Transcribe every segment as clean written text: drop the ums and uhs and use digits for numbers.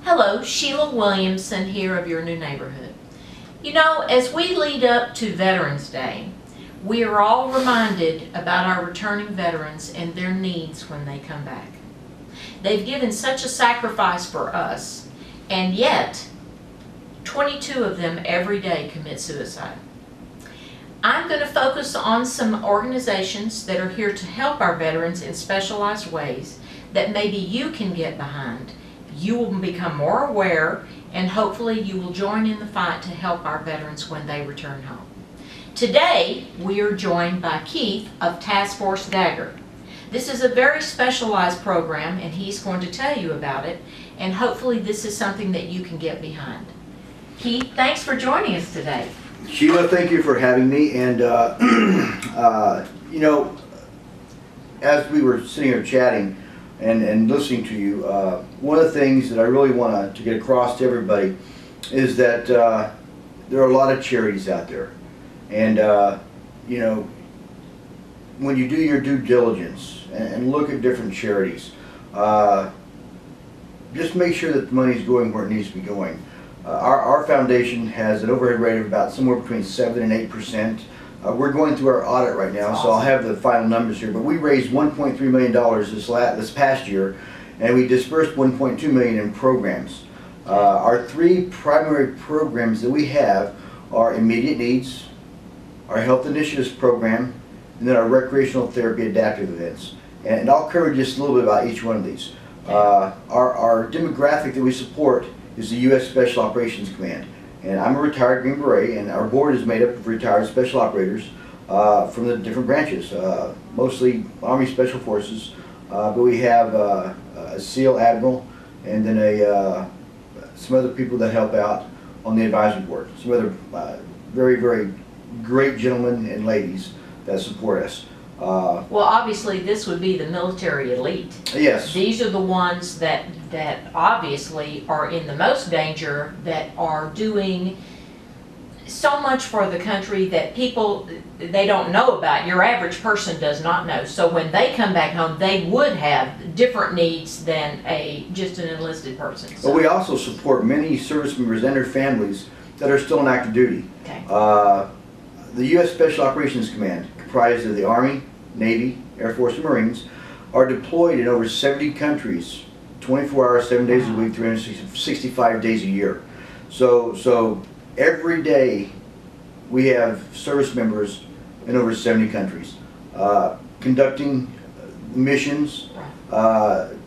Hello, Sheila Williamson here of Your New Neighborhood. You know, as we lead up to Veterans Day, we are all reminded about our returning veterans and their needs when they come back. They've given such a sacrifice for us, and yet 22 of them every day commit suicide. I'm going to focus on some organizations that are here to help our veterans in specialized ways that maybe you can get behind. You will become more aware, and hopefully you will join in the fight to help our veterans when they return home. Today, we are joined by Keith of Task Force Dagger. This is a very specialized program, and he's going to tell you about it, and hopefully this is something that you can get behind. Keith, thanks for joining us today. Sheila, thank you for having me. And you know, as we were sitting here chatting and listening to you, one of the things that I really want to get across to everybody is that there are a lot of charities out there, and you know, when you do your due diligence and look at different charities, just make sure that the money is going where it needs to be going. Our foundation has an overhead rate of about somewhere between 7 and 8%. We're going through our audit right now, so I'll have the final numbers here. But we raised $1.3 million this past year, and we dispersed $1.2 million in programs. Our three primary programs that we have are immediate needs, our health initiatives program, and then our recreational therapy adaptive events. And I'll cover just a little bit about each one of these. Our demographic that we support is the U.S. Special Operations Command. And I'm a retired Green Beret, and our board is made up of retired special operators from the different branches, mostly Army Special Forces, but we have a SEAL Admiral, and then some other people that help out on the advisory board. Some other very, very great gentlemen and ladies that support us. Well, obviously this would be the military elite. Yes. These are the ones that obviously are in the most danger, that are doing so much for the country that people, they don't know about. Your average person does not know. So when they come back home, they would have different needs than just an enlisted person. So. But we also support many service members and their families that are still on active duty. Okay. The U.S. Special Operations Command, comprised of the Army, Navy, Air Force, and Marines, are deployed in over 70 countries, 24 hours, 7 days a week, 365 days a year. So every day we have service members in over 70 countries, conducting missions to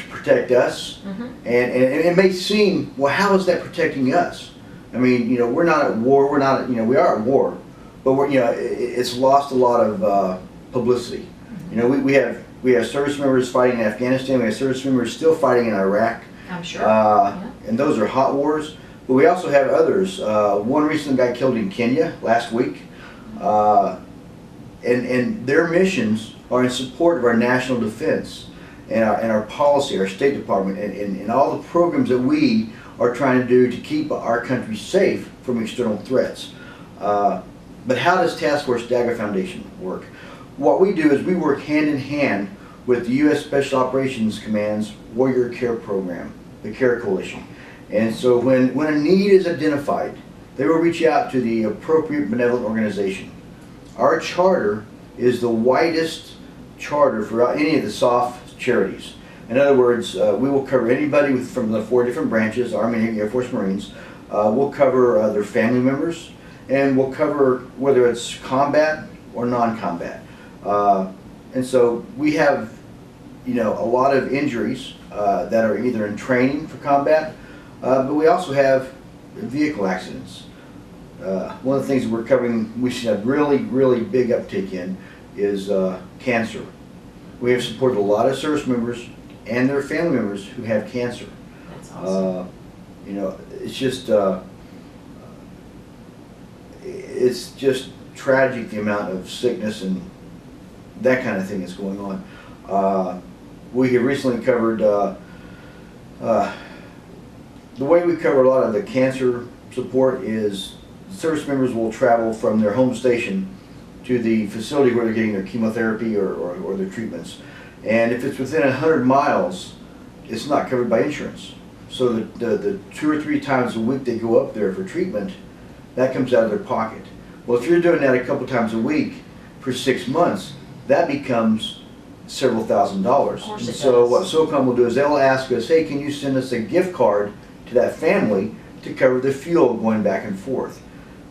protect us. And it may seem, well, how is that protecting us? I mean, you know, we're not at war. We're not, you know, we are at war, but we're, you know, it's lost a lot of publicity. You know, we have service members fighting in Afghanistan. We have service members still fighting in Iraq. I'm sure. Yeah. And those are hot wars. But we also have others. One recently got killed in Kenya last week, and their missions are in support of our national defense and our policy, our State Department, and all the programs that we are trying to do to keep our country safe from external threats. But how does Task Force Dagger Foundation work? What we do is we work hand in hand with the U.S. Special Operations Command's Warrior Care Program, the CARE Coalition. And so when a need is identified, they will reach out to the appropriate benevolent organization. Our charter is the widest charter for any of the soft charities. In other words, we will cover anybody from the 4 different branches, Army, Navy, Air Force, Marines. We'll cover their family members, and we'll cover whether it's combat or non-combat. And so we have, you know, a lot of injuries that are either in training for combat, but we also have vehicle accidents. One of the things that we're covering, we see a really, really big uptick in, is cancer. We have supported a lot of service members and their family members who have cancer. That's awesome. You know, it's just tragic, the amount of sickness and that kind of thing is going on. We have recently covered the way we cover a lot of the cancer support is service members will travel from their home station to the facility where they're getting their chemotherapy or their treatments. And if it's within 100 miles, it's not covered by insurance. So the 2 or 3 times a week they go up there for treatment, that comes out of their pocket. Well, if you're doing that a couple times a week for 6 months, that becomes several $1,000s. Of course it So does. what SOCOM will do is they'll ask us, hey, can you send us a gift card to that family to cover the fuel going back and forth?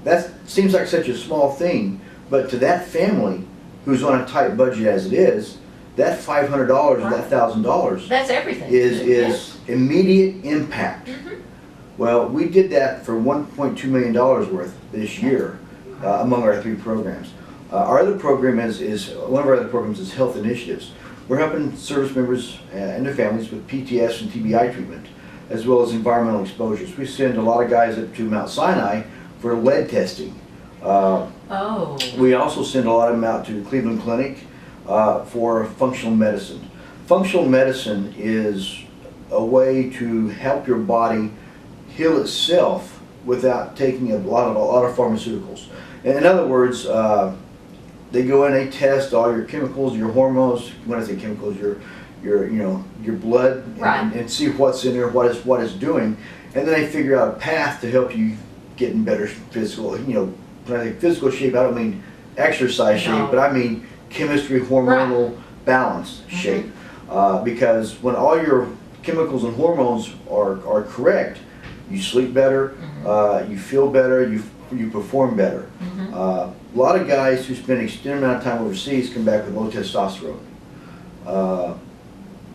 That seems like such a small thing, but to that family who's on a tight budget as it is, that $500 or that $1,000 That's everything. is immediate impact. Mhm. Well, we did that for $1.2 million worth this year among our 3 programs. Our other program one of our other programs is health initiatives. We're helping service members and their families with PTS and TBI treatment, as well as environmental exposures. We send a lot of guys up to Mount Sinai for lead testing. Oh. We also send a lot of them out to the Cleveland Clinic for functional medicine. Functional medicine is a way to help your body heal itself without taking a lot of pharmaceuticals. In other words, they go in, they test all your chemicals, your hormones. When I say chemicals, your blood, Right. and see what's in there, what it's doing, and then they figure out a path to help you get in better physical. When I say physical shape, I don't mean exercise shape, No. but I mean chemistry, hormonal balance shape. Because when all your chemicals and hormones are correct, you sleep better, you feel better, you perform better. A lot of guys who spend an extended amount of time overseas come back with low testosterone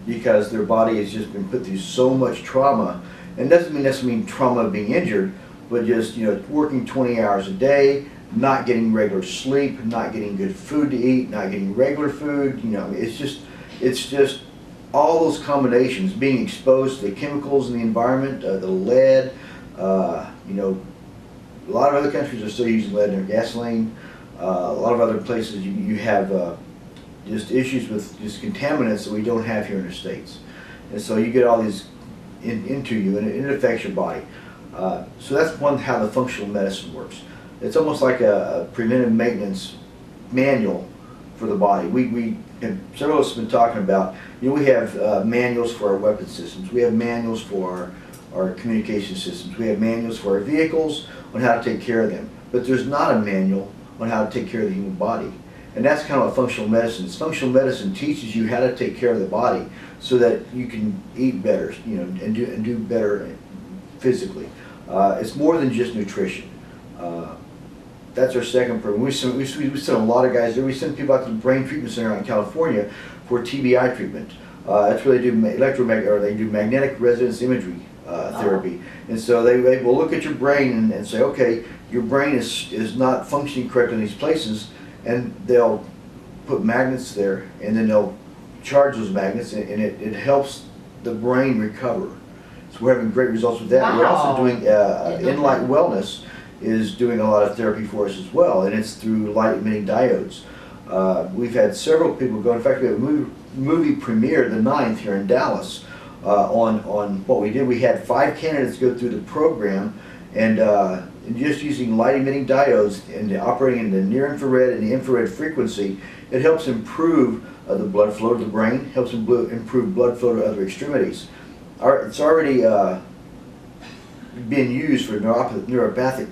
because their body has just been put through so much trauma. And doesn't necessarily mean trauma of being injured, but just working 20 hours a day, not getting regular sleep, not getting good food to eat, not getting regular food. It's just all those combinations, being exposed to the chemicals in the environment, the lead. A lot of other countries are still using lead in their gasoline. A lot of other places you have just issues with just contaminants that we don't have here in the States. And so you get all these into you, and it affects your body. So that's how the functional medicine works. It's almost like a preventive maintenance manual for the body. And several of us have been talking about, we have manuals for our weapon systems. We have manuals for our communication systems. We have manuals for our vehicles on how to take care of them. But there's not a manual on how to take care of the human body. And that's kind of what functional medicine is. Functional medicine teaches you how to take care of the body so that you can eat better, and do better physically. It's more than just nutrition. That's our second program. We send a lot of guys there. We send people out to the Brain Treatment Center out in California for TBI treatment. That's where they do they do magnetic resonance imagery therapy. And so they will look at your brain and say, okay, your brain is not functioning correctly in these places, and they'll put magnets there, and then they'll charge those magnets, and it helps the brain recover. So we're having great results with that. Wow. We're also doing Inlight Wellness is doing a lot of therapy for us as well, and it's through light emitting diodes. We've had several people go. In fact, we have a movie premiere the 9th here in Dallas on what we did. We had 5 candidates go through the program, and just using light emitting diodes and operating in the near infrared and the infrared frequency, it helps improve the blood flow to the brain, helps improve blood flow to other extremities. It's already being used for diabetic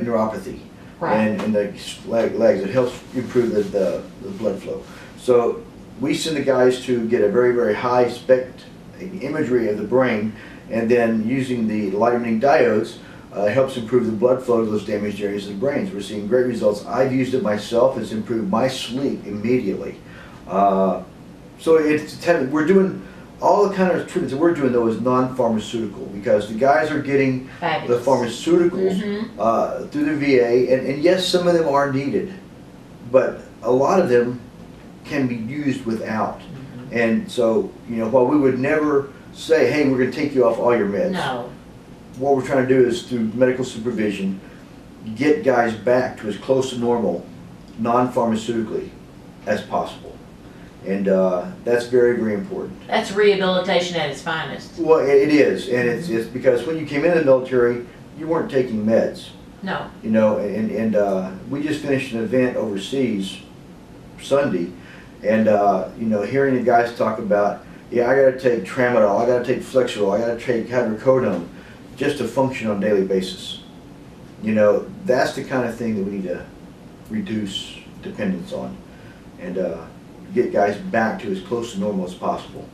neuropathy, Right. and the legs. It helps improve the blood flow. So we send the guys to get a very, very high spec imagery of the brain, and then using the light emitting diodes helps improve the blood flow to those damaged areas of the brain. We're seeing great results. I've used it myself. It's improved my sleep immediately. So we're doing all the kind of treatments that we're doing, though, is non-pharmaceutical, because the guys are getting Fabulous. the pharmaceuticals through the VA, and yes, some of them are needed, but a lot of them can be used without. And so, while we would never say, hey, we're going to take you off all your meds, No. what we're trying to do is, through medical supervision, get guys back to as close to normal, non-pharmaceutically, as possible. And that's very, very important. That's rehabilitation at its finest. Well, it is, and it's because when you came into the military, you weren't taking meds, No. and we just finished an event overseas Sunday, and hearing the guys talk about, yeah, I gotta take tramadol, I gotta take Flexeril, I gotta take hydrocodone just to function on a daily basis. You know, that's the kind of thing that we need to reduce dependence on, and get guys back to as close to normal as possible.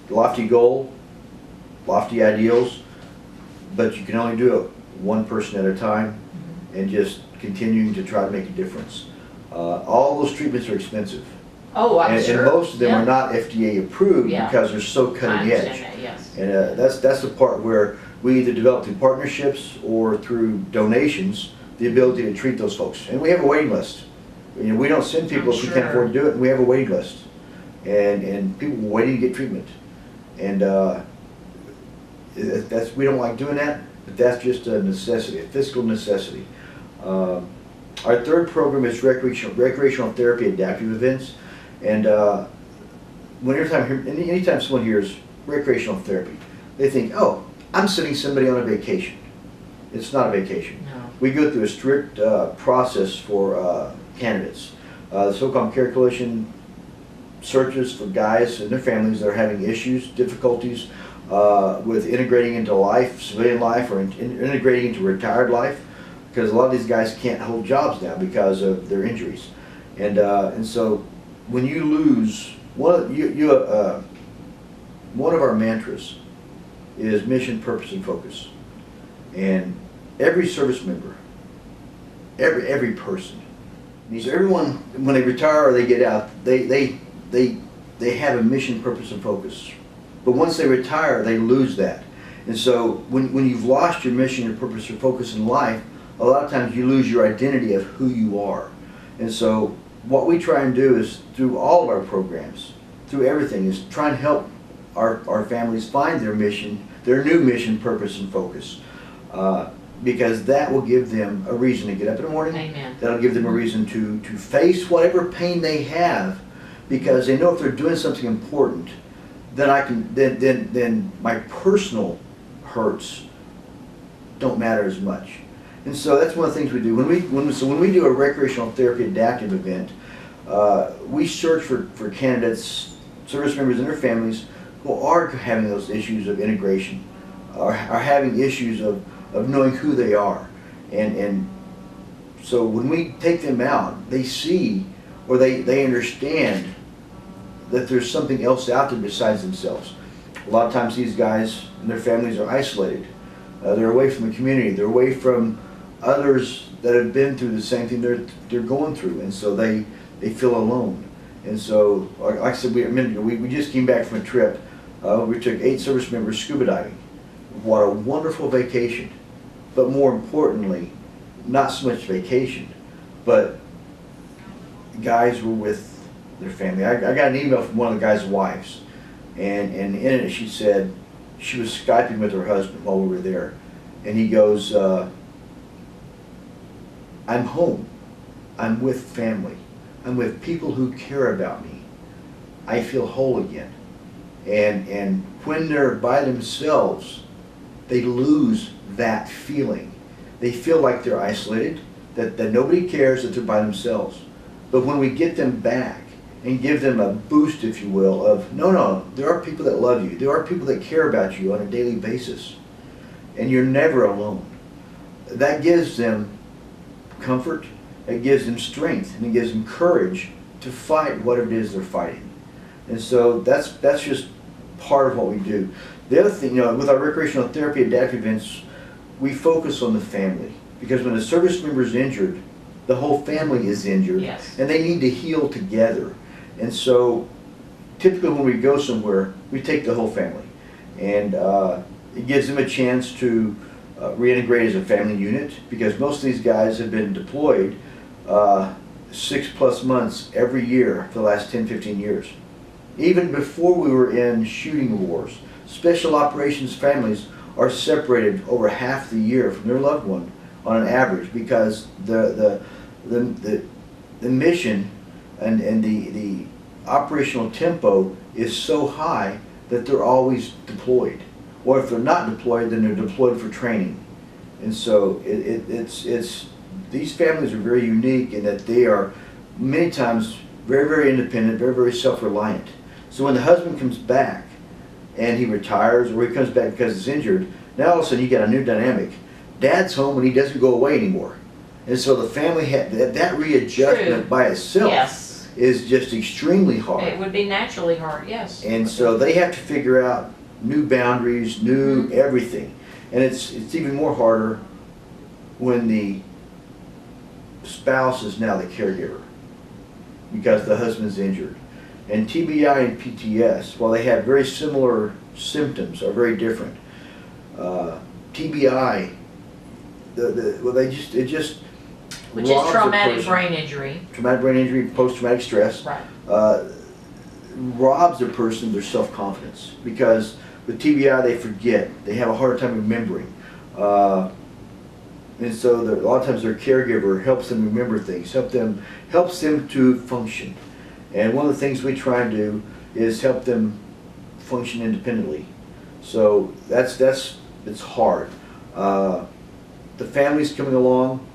Lofty goal, lofty ideals, but you can only do it one person at a time, and just continuing to try to make a difference. All those treatments are expensive. Oh, I'm sure. And most of them Yeah. are not FDA approved Yeah. because they're so I cutting understand edge. that, yes. And that's the part where we either develop through partnerships or through donations the ability to treat those folks. And we have a waiting list. You know, we don't send people I'm if we can't sure. afford to do it, and we have a waiting list. And people waiting to get treatment. And we don't like doing that, but that's just a necessity, a fiscal necessity. Our third program is recreational therapy adaptive events. And anytime someone hears recreational therapy, they think, oh, I'm sending somebody on a vacation. It's not a vacation. No. We go through a strict process for candidates. The SOCOM Care Coalition searches for guys and their families that are having issues, difficulties with integrating into life, civilian life, or integrating into retired life, because a lot of these guys can't hold jobs now because of their injuries. And so when you lose, one of our mantras is mission, purpose, and focus. And every service member, every person, needs, everyone, when they retire or they get out, they have a mission, purpose, and focus. But once they retire, they lose that. And so when you've lost your mission, your purpose, your focus in life, a lot of times you lose your identity of who you are. And so what we try and do is, through all of our programs, through everything, is try and help our families find their mission, their new mission, purpose, and focus. Because that will give them a reason to get up in the morning. Amen. That'll give them a reason to face whatever pain they have, because they know if they're doing something important, then my personal hurts don't matter as much. And so that's one of the things we do. When we do a recreational therapy adaptive event, we search for candidates, service members and their families who are having those issues of integration, are having issues of knowing who they are. And so when we take them out, they see, or they understand that there's something else out there besides themselves. A lot of times these guys and their families are isolated. They're away from the community. They're away from others that have been through the same thing they're going through, and so they feel alone. And so, like I said, we just came back from a trip. We took 8 service members scuba diving. What a wonderful vacation. But more importantly, not so much vacation, but guys were with their family. I got an email from one of the guys' wives, and in it she said she was Skyping with her husband while we were there, and he goes, I'm home, I'm with family, I'm with people who care about me, I feel whole again. And when they're by themselves, they lose that feeling. They feel like they're isolated, that nobody cares, that they're by themselves. But when we get them back and give them a boost, if you will, of no, there are people that love you, there are people that care about you on a daily basis, and you're never alone. That gives them comfort, it gives them strength, and it gives them courage to fight whatever it is they're fighting. And so that's just part of what we do. The other thing, with our recreational therapy adaptive events, we focus on the family, because when a service member is injured, the whole family is injured. Yes. And they need to heal together. And so typically when we go somewhere, we take the whole family, and it gives them a chance to reintegrate as a family unit, because most of these guys have been deployed 6+ months every year for the last 10-15 years. Even before we were in shooting wars, special operations families are separated over half the year from their loved one on an average, because the mission and the operational tempo is so high that they're always deployed. Or if they're not deployed, then they're deployed for training. And so it's these families are very unique in that they are many times very, very independent, very, very self-reliant. So when the husband comes back and he retires or he comes back because he's injured, now all of a sudden you got a new dynamic. Dad's home and he doesn't go away anymore. And so the family had that readjustment True. by itself Yes. is just extremely hard. It would be naturally hard, yes. And so they have to figure out new boundaries, new everything. And it's even more harder when the spouse is now the caregiver because the husband's injured. And TBI and PTS, while they have very similar symptoms, are very different. TBI, it just Which is robs a traumatic person. brain injury. Traumatic brain injury, post-traumatic stress. Right. Robs a person of their self-confidence because with TBI they forget, they have a hard time remembering, and so a lot of times their caregiver helps them remember things, helps them to function. And one of the things we try and do is help them function independently. So it's hard. The family's coming along.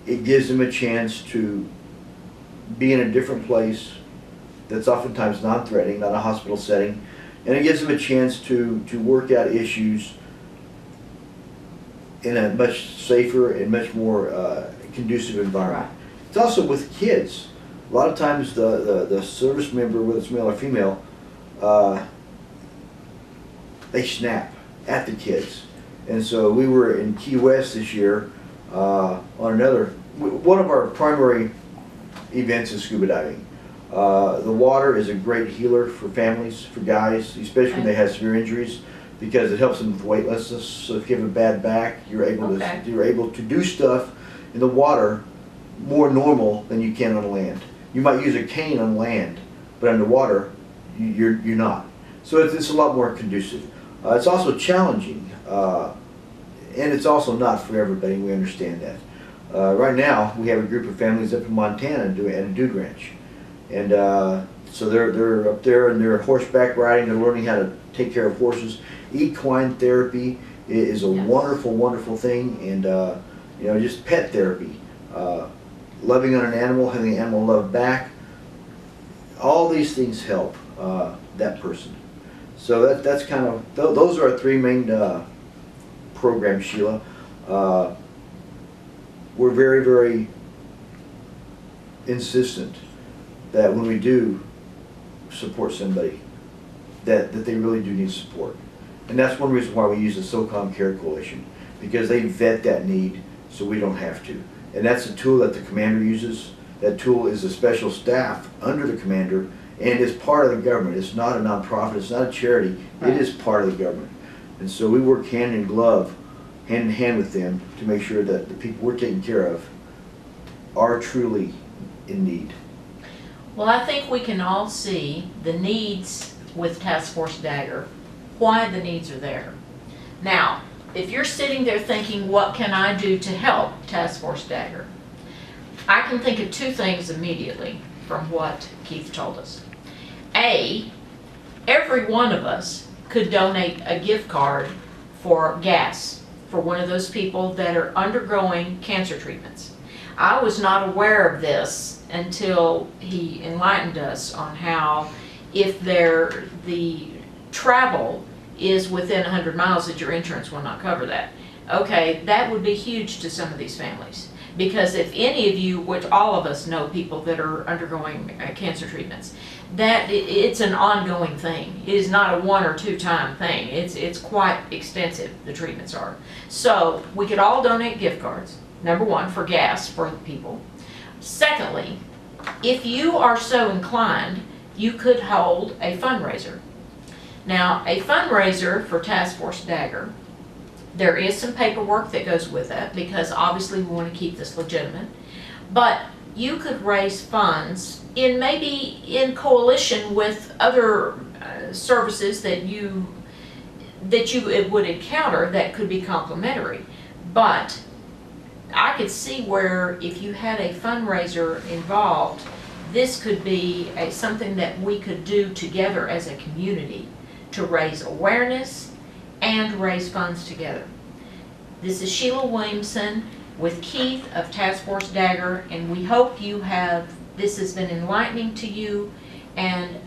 It gives them a chance to be in a different place that's oftentimes non-threatening, not a hospital setting, and it gives them a chance to work out issues in a much safer and much more conducive environment. Right. It's also with kids. A lot of times the service member, whether it's male or female, they snap at the kids. And so we were in Key West this year on one of our primary events is scuba diving. The water is a great healer for families, for guys, especially when they have severe injuries, because it helps them with weightlessness. So if you have a bad back, you're able to do stuff in the water more normal than you can on land. You might use a cane on land, but underwater, you're not. So it's a lot more conducive. It's also challenging, and it's also not for everybody. We understand that. Right now, we have a group of families up in Montana at a dude ranch. And so they're up there and they're horseback riding, they're learning how to take care of horses. Equine therapy is a wonderful, wonderful thing, and just pet therapy. Loving on an animal, having the animal love back, all these things help that person. So that's kind of, those are our three main programs, Sheila. We're very, very insistent that when we do support somebody, that they really do need support. And that's one reason why we use the SOCOM Care Coalition, because they vet that need so we don't have to. And that's a tool that the commander uses. That tool is a special staff under the commander and is part of the government. It's not a nonprofit, it's not a charity, Right. It is part of the government. And so we work hand in glove, hand in hand with them to make sure that the people we're taking care of are truly in need. Well, I think we can all see the needs with Task Force Dagger, why the needs are there. Now, if you're sitting there thinking, what can I do to help Task Force Dagger? I can think of two things immediately from what Keith told us. A, every one of us could donate a gift card for gas for one of those people that are undergoing cancer treatments. I was not aware of this until he enlightened us on how if the travel is within 100 miles that your insurance will not cover that. Okay, that would be huge to some of these families. Because if any of you, which all of us know people that are undergoing cancer treatments, that it's an ongoing thing. It is not a 1 or 2 time thing. It's quite extensive, the treatments are. So we could all donate gift cards, number one, for gas for the people. Secondly, if you are so inclined, you could hold a fundraiser. Now, a fundraiser for Task Force Dagger, there is some paperwork that goes with that because obviously we want to keep this legitimate. But you could raise funds maybe in coalition with other services that you would encounter that could be complementary. But I could see where if you had a fundraiser involved, this could be something that we could do together as a community to raise awareness and raise funds together. This is Sheila Williamson with Keith of Task Force Dagger, and we hope this has been enlightening to you, and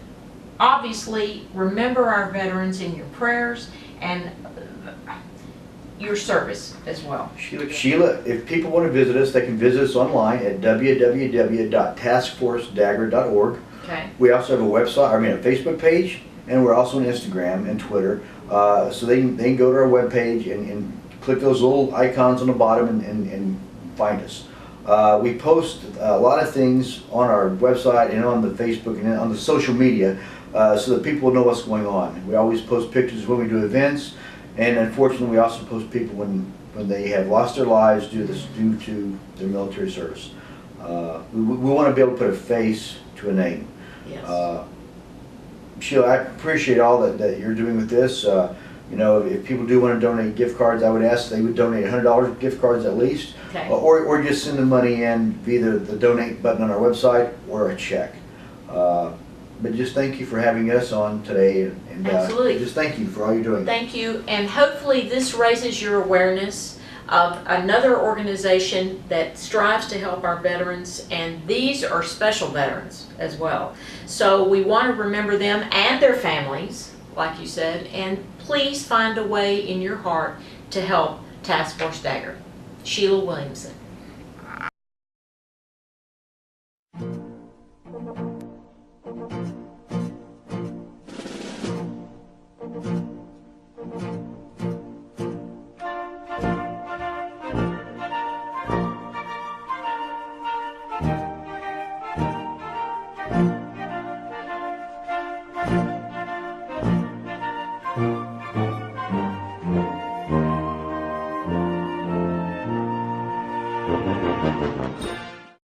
obviously, remember our veterans in your prayers and your service as well. Sheila, if people want to visit us, they can visit us online at www.taskforcedagger.org. Okay. We also have a website, a Facebook page, and we're also on Instagram and Twitter. So they can go to our webpage and click those little icons on the bottom and find us. We post a lot of things on our website and on the Facebook and on the social media so that people know what's going on. We always post pictures when we do events, and unfortunately we also post people when they have lost their lives due to their military service. We want to be able to put a face to a name. Yes. Sheila, I appreciate all that you're doing with this. You know, if people do want to donate gift cards, I would ask they would donate $100 gift cards at least, Okay. or just send the money in via the donate button on our website or a check. But just thank you for having us on today, and Absolutely. just thank you for all you're doing. Thank you, and hopefully this raises your awareness of another organization that strives to help our veterans, and these are special veterans as well. So we want to remember them and their families, like you said, and please find a way in your heart to help Task Force Dagger. Sheila Williamson.